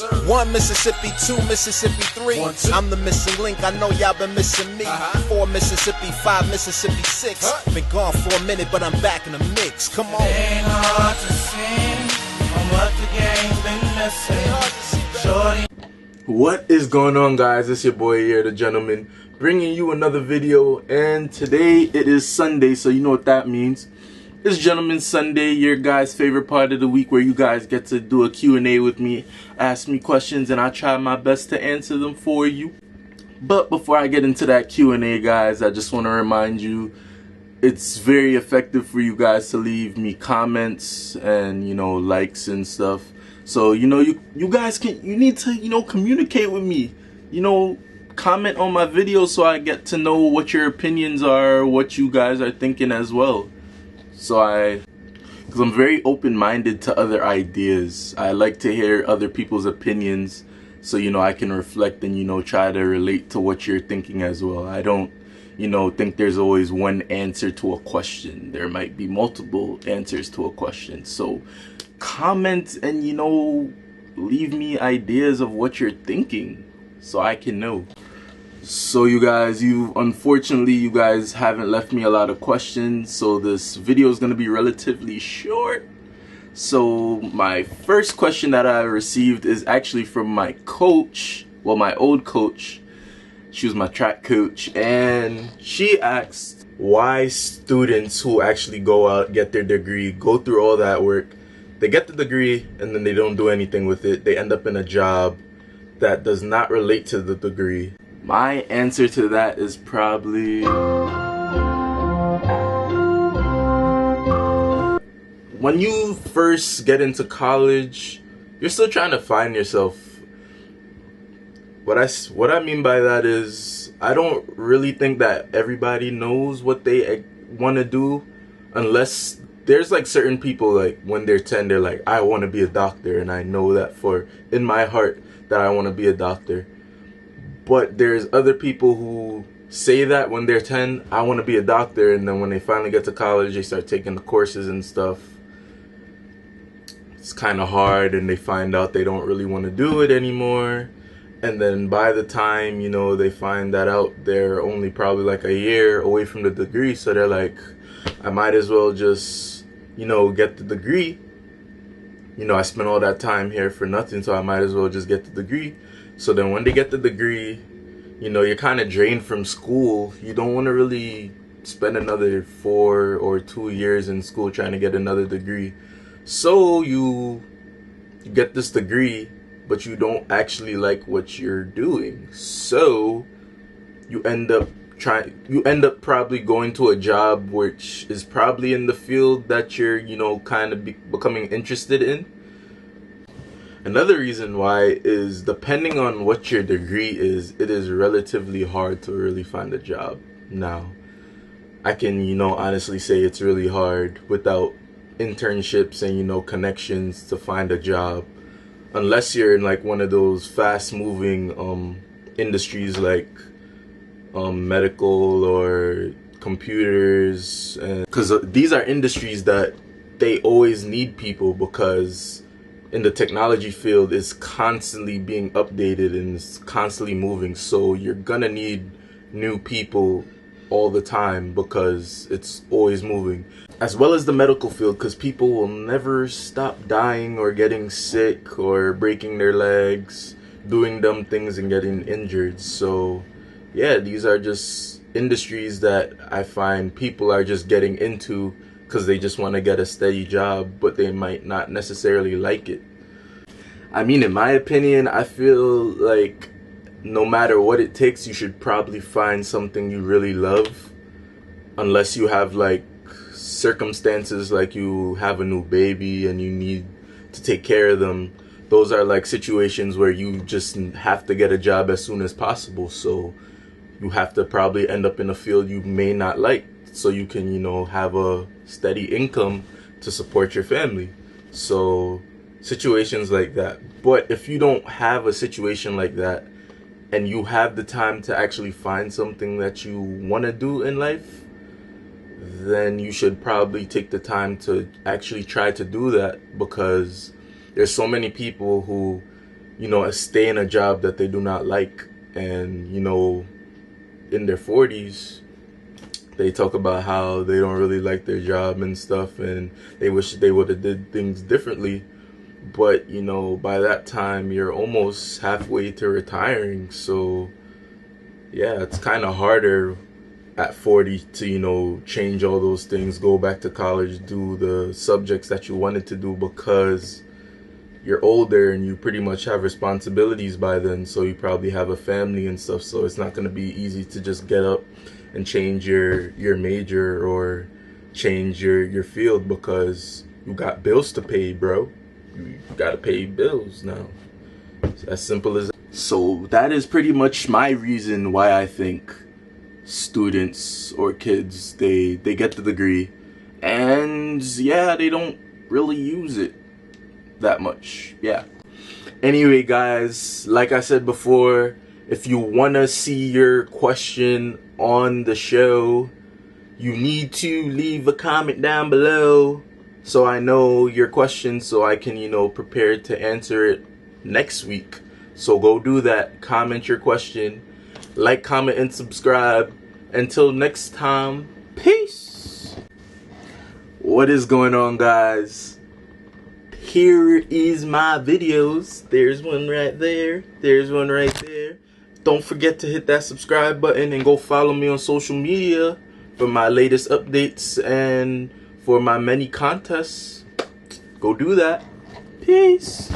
sir. 1 Mississippi, 2 Mississippi, 3. 1, 2. I'm the missing link. I know y'all been missing me. 4 Mississippi, 5 Mississippi, 6. Been gone for a minute, but I'm back in the mix. Come on. It ain't hard to see on what the game been missing. Shorty. What is going on, guys? It's your boy here, the gentleman, bringing you another video. And today it is Sunday, so you know what that means. It's Gentleman's Sunday, your guys' favorite part of the week, where you guys get to do a Q&A with me, ask me questions, and I try my best to answer them for you. But before I get into that Q&A, guys, I just want to remind you, it's very effective for you guys to leave me comments and, you know, likes and stuff. So, you know, you guys you need to, you know, communicate with me. You know, comment on my videos so I get to know what your opinions are, what you guys are thinking as well. So because I'm very open-minded to other ideas. I like to hear other people's opinions so, you know, I can reflect and, you know, try to relate to what you're thinking as well. I don't, you know, think there's always one answer to a question. There might be multiple answers to a question. So comment and, you know, leave me ideas of what you're thinking so I can know. So you guys, unfortunately you guys haven't left me a lot of questions, so this video is going to be relatively short. So my first question that I received is actually from my coach, well, my old coach. She was my track coach, and she asked why students who actually go out, get their degree, go through all that work, they get the degree and then they don't do anything with it. They end up in a job that does not relate to the degree. My answer to that is probably when you first get into college, you're still trying to find yourself. What I mean by that is, I don't really think that everybody knows what they want to do, unless there's like certain people, like when they're 10, they're like, I want to be a doctor, and I know that in my heart that I want to be a doctor. But there's other people who say that when they're 10, I want to be a doctor, and then when they finally get to college, they start taking the courses and stuff. It's kind of hard, and they find out they don't really want to do it anymore. And then by the time, you know, they find that out, they're only probably like a year away from the degree. So they're like, I might as well just, you know, get the degree. You know, I spent all that time here for nothing, so I might as well just get the degree. So then when they get the degree, you know, you're kind of drained from school. You don't want to really spend another 4 or 2 years in school trying to get another degree. So you get this degree, but you don't actually like what you're doing. So you end up probably going to a job which is probably in the field that you're, you know, kind of becoming interested in. Another reason why is, depending on what your degree is, it is relatively hard to really find a job now. I can, you know, honestly say it's really hard without internships and, you know, connections to find a job, unless you're in like one of those fast-moving industries like medical or computers, because these are industries that they always need people, because in the technology field is constantly being updated and it's constantly moving. So you're gonna need new people all the time because it's always moving. As well as the medical field, because people will never stop dying or getting sick or breaking their legs, doing dumb things and getting injured. So yeah, these are just industries that I find people are just getting into because they just want to get a steady job, but they might not necessarily like it. I mean, in my opinion, I feel like no matter what it takes, you should probably find something you really love, unless you have like circumstances like you have a new baby and you need to take care of them. Those are like situations where you just have to get a job as soon as possible. So you have to probably end up in a field you may not like, so you can, you know, have a steady income to support your family. So situations like that. But if you don't have a situation like that and you have the time to actually find something that you want to do in life, then you should probably take the time to actually try to do that, because there's so many people who you know, stay in a job that they do not like. And, you know, in their 40s, they talk about how they don't really like their job and stuff, and they wish they would have did things differently. But, you know, by that time, you're almost halfway to retiring. So, yeah, it's kind of harder at 40 to, you know, change all those things, go back to college, do the subjects that you wanted to do, because you're older and you pretty much have responsibilities by then. So you probably have a family and stuff. So it's not going to be easy to just get up and change your major or change your field, because you got bills to pay, bro. You gotta pay bills now. It's as simple as that. So that is pretty much my reason why I think students or kids, they get the degree, and yeah, they don't really use it that much. Yeah. Anyway, guys, like I said before, if you want to see your question on the show, you need to leave a comment down below so I know your question, so I can, you know, prepare to answer it next week. So go do that. Comment your question. Like, comment, and subscribe. Until next time, peace. What is going on, guys? Here is my videos. There's one right there. There's one right there. Don't forget to hit that subscribe button and go follow me on social media for my latest updates and for my many contests. Go do that. Peace.